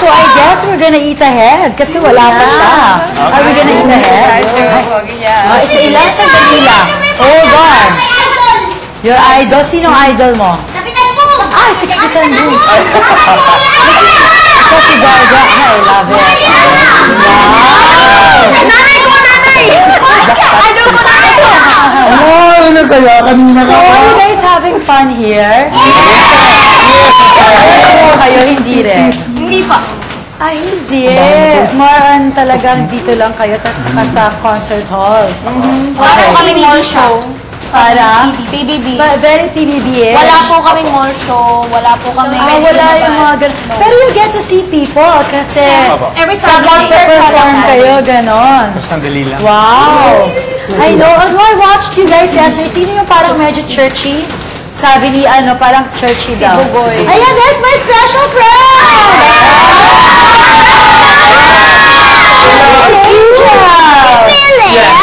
so I guess we're gonna eat ahead kasi wala pa siya. Are we gonna eat ahead? Isa ilang sandali lang. Hold on. Your idol? Sinong idol mo? Kapitan Boom! Ah, si Kapitan Boom. Ito si Gaga. I love it. Wow! Nanay ko! Nanay! Idol ko! Nanay ko! Oh, ano kaya? Kanina So, ka are you pa. guys having fun here? Kayo hindi rin. Hindi pa. Ay, hindi. More on talagang dito lang kayo at saka sa concert hall. Wala po kaming mall show. Para? PBB. Very PBB-ish. Wala po kaming mall show. Wala po kaming wala yung mga ganun. Pero you get to see people kasi every sa concert perform kayo, ganon. Sandali lang. Wow! I know. I watched you guys yesterday. Sino yung parang medyo churchy? Sabi ni parang churchy daw. Si Bugoy. Ayan, there's my special friend!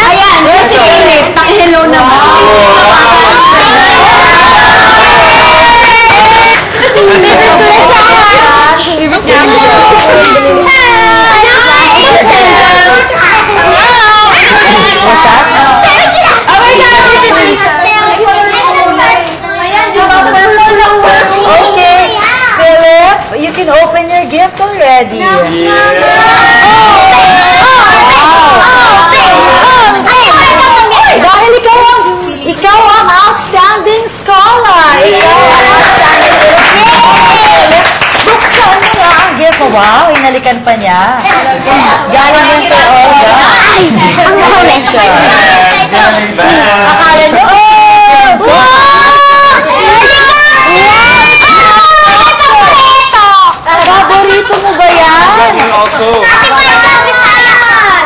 Ayan, siya si Philip. Paki-hello naman. Okay, Philip, you can open your gift already. Dahil ikaw ang outstanding scholar. Ikaw ang outstanding scholar. Buksan mo nga ang gift. Wow, inalikan pa niya. Galing yan kay Olga. Ang mahuli. Akala niyo, paborito mo ba yan? Also.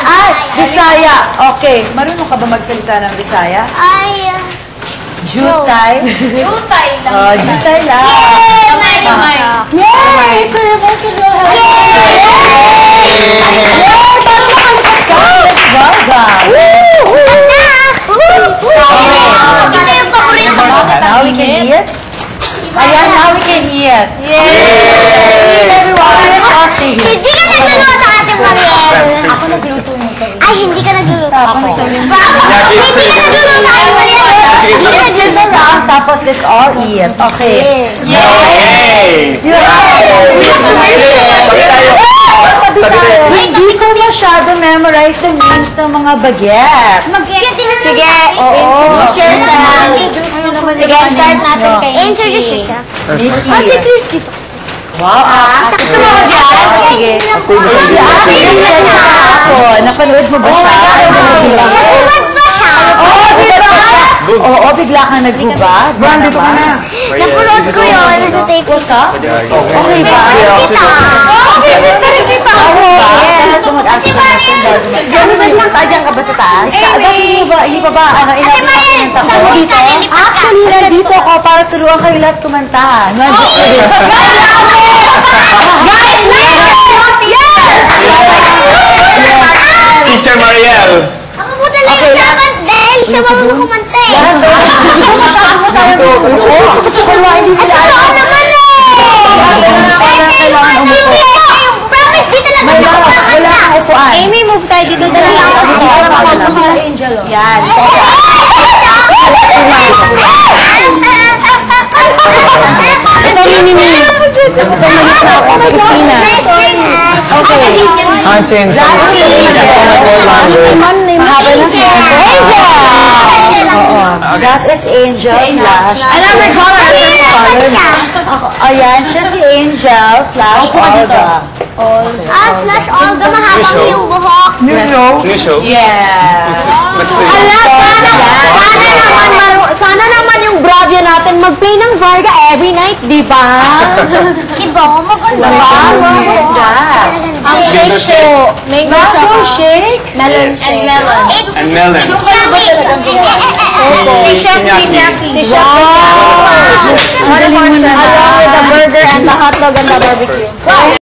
Ah, Bisaya. Okay. Marunong ka ba magsalita ng Bisaya? Jutay. Jutay lang. Oh, jutay lang. Yay! It's a remote control helicopter. Yay! Parang makalipas ka. Let's go, Now we can eat. Ayan, now we can eat. Yay! Everyone, let's stay here. Hindi ka nagluluto, Ate Mariel. Ako nagluto nito. Ay, hindi ka nagluluto. Ako. Hindi ka nagluluto, Ate Mariel. Hindi ka nagluluto. Tapos let's all eat. Okay. Yay! Hindi ko masyado memorize yung names ng mga bagets. Sige, introduce yourself. Sige, start natin kay Introduce yourself. Nikki. Chris dito. Wow, gusto mo ba dyan? Sige. Si Ate Crisel sa ako. Napanood mo ba siya? Nagubad ba siya? Oo, diba? Oo, bigla kang nagubad. Bran, dito ka na. Napanood ko yun sa tape. What's up? Okay ba? Kita. Okay, kita. Ako ba? Ito mag-ask ka natin. Gano'n ba yung tadyang ka ba sa taas? Hindi pa ba? Ate Mariel, sagot ka nilipat ka. Actually, nandito ako para turuan kayo lahat kumanta. Guys, yes! Teacher Mariel. Ako po talaga dapat dahil siya marunong kumanta eh. Hindi ko masyado mo tayo umupo. Kaya hindi nila alam. Totoo naman Kailangan umupo. Promise, di talaga Wala ako kang kakanta. upuan. Amy, move tayo dito. Dali. Dito ka nakakanta sa Angel. Yan. Ito, Mimi. Ito, malit na ako sa Christina. Okay. Hansen. Mahaba na siya. Angel! Oo. That is Angel slash... Another color. Ayan, siya si Angel slash Olga. Slash Olga, mahabang yung buhok. New show. Yes. Sana naman yung Bravia natin mag-play ng Varga every night, di ba? Diba? Maganda ba? What's that? Ang shake po. Mango shake? Melon shake. And melon. It's yummy. Si Chef Pinyaki. Si Chef Wow! Pinyaki. Along with the burger and the hot dog and the barbecue.